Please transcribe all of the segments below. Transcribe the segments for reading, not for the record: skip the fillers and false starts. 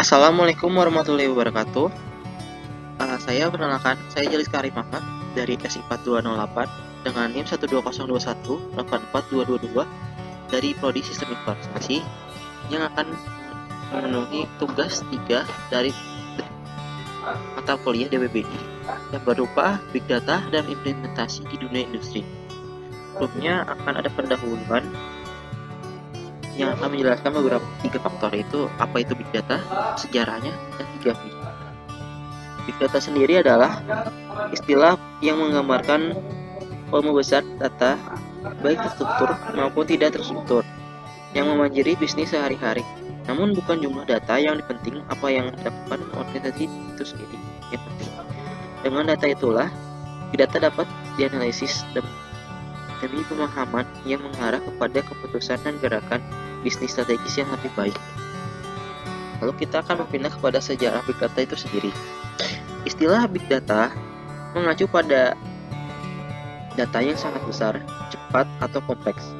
Assalamualaikum warahmatullahi wabarakatuh. Saya perkenalkan, saya Jalis Karim Ahmad dari S4 208 dengan NIM 12021 dari Prodi Sistem Informasi yang akan memenuhi tugas 3 dari mata kuliah DBBI yang berupa Big Data dan Implementasi di Dunia Industri. Sebelumnya akan ada pendahuluan yang akan menjelaskan beberapa 3 faktor, yaitu apa itu Big Data, sejarahnya, dan 3 V. Big Data sendiri adalah istilah yang menggambarkan volume besar data, baik terstruktur maupun tidak terstruktur, yang memanjiri bisnis sehari-hari. Namun bukan jumlah data yang penting, apa yang dilakukan organisasi itu sendiri yang penting. Dengan data itulah, Big Data dapat dianalisis demi pemahaman yang mengarah kepada keputusan dan gerakan bisnis strategis yang lebih baik. Lalu kita akan berpindah kepada sejarah Big Data itu sendiri. Istilah Big Data mengacu pada data yang sangat besar, cepat, atau kompleks,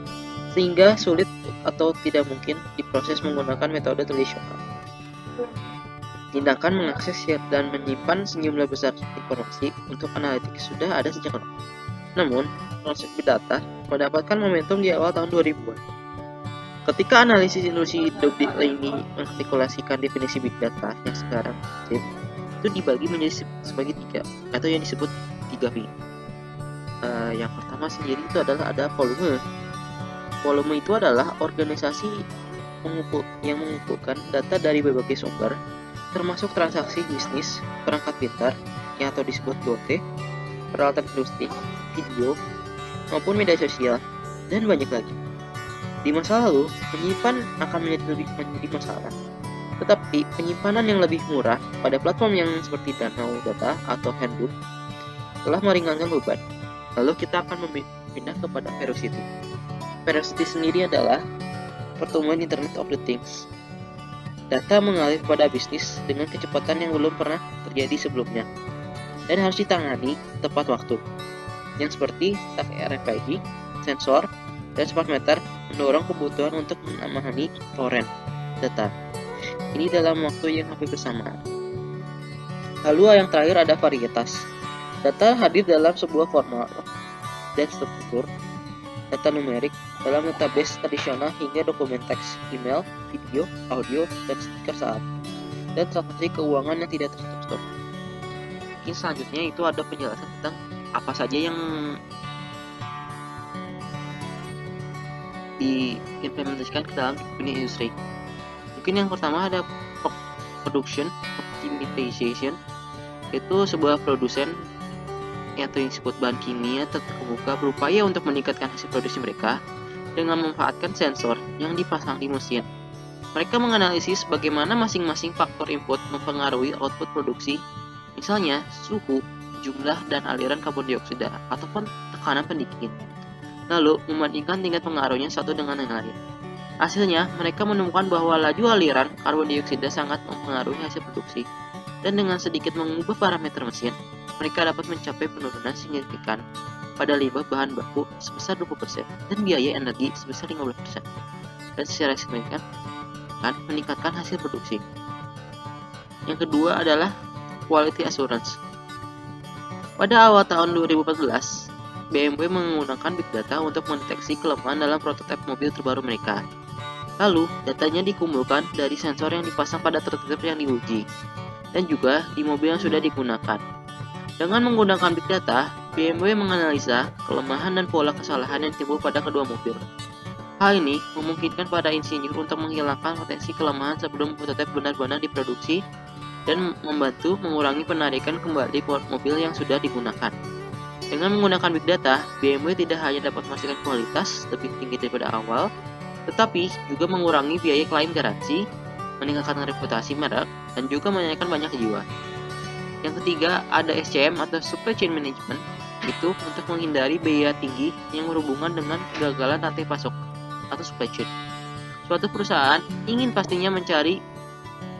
sehingga sulit atau tidak mungkin diproses menggunakan metode tradisional. Tindakan mengakses dan menyimpan sejumlah besar informasi untuk analitik sudah ada sejak lama. Namun, proses Big Data mendapatkan momentum di awal tahun 2000-an. Ketika analisis industri ini mengartikulasikan definisi Big Data yang sekarang itu dibagi menjadi sebagai 3, atau yang disebut 3V. Yang pertama sendiri itu adalah ada volume. Volume itu adalah organisasi yang mengumpulkan data dari berbagai sumber, termasuk transaksi bisnis, perangkat pintar, yang atau disebut IoT, peralatan industri, video, maupun media sosial, dan banyak lagi. Di masa lalu, penyimpan akan menjadi masalah. Tetapi penyimpanan yang lebih murah pada platform yang seperti Danau Data atau Handbook telah meringankan beban. Lalu kita akan pindah kepada Velocity. Velocity sendiri adalah pertumbuhan Internet of the Things. Data mengalir pada bisnis dengan kecepatan yang belum pernah terjadi sebelumnya dan harus ditangani tepat waktu. Yang seperti tag RFID, sensor, dan smart meter mendorong kebutuhan untuk memahami torrent data. Ini dalam waktu yang hampir bersamaan. Lalu yang terakhir ada varietas. Data hadir dalam sebuah format dan struktur data numerik dalam database tradisional hingga dokumen teks, email, video, audio, dan stiker saat dan transaksi keuangan yang tidak terstruktur. Mungkin selanjutnya itu ada penjelasan tentang apa saja yang diimplementasikan ke dalam dunia industri. Mungkin yang pertama ada production optimization, yaitu sebuah produsen atau yang disebut bahan kimia terkemuka berupaya untuk meningkatkan hasil produksi mereka dengan memanfaatkan sensor yang dipasang di mesin. Mereka menganalisis bagaimana masing-masing faktor input mempengaruhi output produksi, misalnya suhu, jumlah dan aliran karbon dioksida ataupun tekanan pendingin. Lalu membandingkan tingkat pengaruhnya satu dengan yang lain. Hasilnya, mereka menemukan bahwa laju aliran karbon dioksida sangat mempengaruhi hasil produksi, dan dengan sedikit mengubah parameter mesin, mereka dapat mencapai penurunan signifikan pada limbah bahan baku sebesar 20% dan biaya energi sebesar 15%, dan secara signifikan meningkatkan hasil produksi. Yang kedua adalah quality assurance. Pada awal tahun 2014, BMW menggunakan Big Data untuk mendeteksi kelemahan dalam prototipe mobil terbaru mereka. Lalu, datanya dikumpulkan dari sensor yang dipasang pada prototipe yang diuji, dan juga di mobil yang sudah digunakan. Dengan menggunakan Big Data, BMW menganalisa kelemahan dan pola kesalahan yang timbul pada kedua mobil. Hal ini memungkinkan pada insinyur untuk menghilangkan potensi kelemahan sebelum prototipe benar-benar diproduksi dan membantu mengurangi penarikan kembali mobil yang sudah digunakan. Dengan menggunakan Big Data, BMW tidak hanya dapat memastikan kualitas lebih tinggi daripada awal, tetapi juga mengurangi biaya klaim garansi, meningkatkan reputasi merek, dan juga menyelamatkan banyak jiwa. Yang ketiga ada SCM atau Supply Chain Management, itu untuk menghindari biaya tinggi yang berhubungan dengan kegagalan rantai pasok atau supply chain. Suatu perusahaan ingin pastinya mencari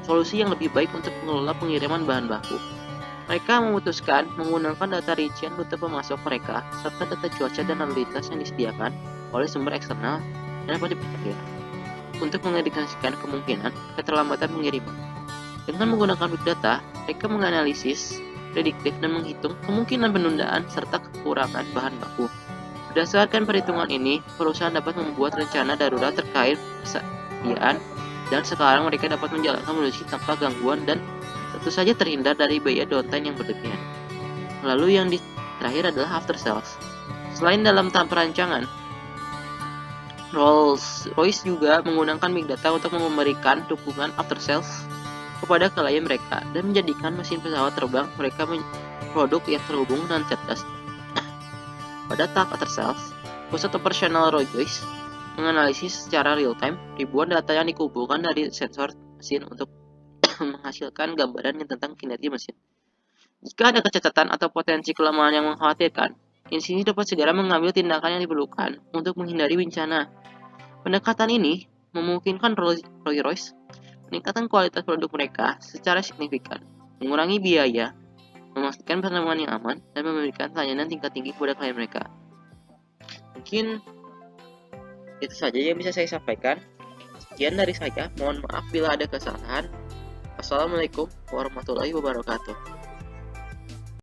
solusi yang lebih baik untuk mengelola pengiriman bahan baku. Mereka memutuskan menggunakan data rincian rute pemasok mereka serta data cuaca dan lalu lintas yang disediakan oleh sumber eksternal yang dapat dipercaya untuk mengindikasikan kemungkinan keterlambatan pengiriman. Dengan menggunakan big data, mereka menganalisis, prediktif, dan menghitung kemungkinan penundaan serta kekurangan bahan baku. Berdasarkan perhitungan ini, perusahaan dapat membuat rencana darurat terkait persediaan, dan sekarang mereka dapat menjalankan produksi tanpa gangguan dan tentu saja terhindar dari biaya downtime yang berlebihan. Lalu yang terakhir adalah after sales. Selain dalam tahap perancangan, Rolls-Royce juga menggunakan big data untuk memberikan dukungan after sales kepada klien mereka dan menjadikan mesin pesawat terbang mereka produk yang terhubung dan cerdas. Pada tahap after sales, pusat operasional Rolls-Royce menganalisis secara real-time ribuan data yang dikumpulkan dari sensor mesin untuk menghasilkan gambaran tentang kinerja mesin. Jika ada kecacatan atau potensi kelemahan yang mengkhawatirkan, insinyur dapat segera mengambil tindakan yang diperlukan untuk menghindari bencana. Pendekatan ini memungkinkan Rolls-Royce meningkatkan kualitas produk mereka secara signifikan, mengurangi biaya, memastikan penerbangan yang aman, dan memberikan pelayanan tingkat tinggi kepada klien mereka. Mungkin itu saja yang bisa saya sampaikan. Sekian dari saya, mohon maaf bila ada kesalahan. Assalamualaikum warahmatullahi wabarakatuh.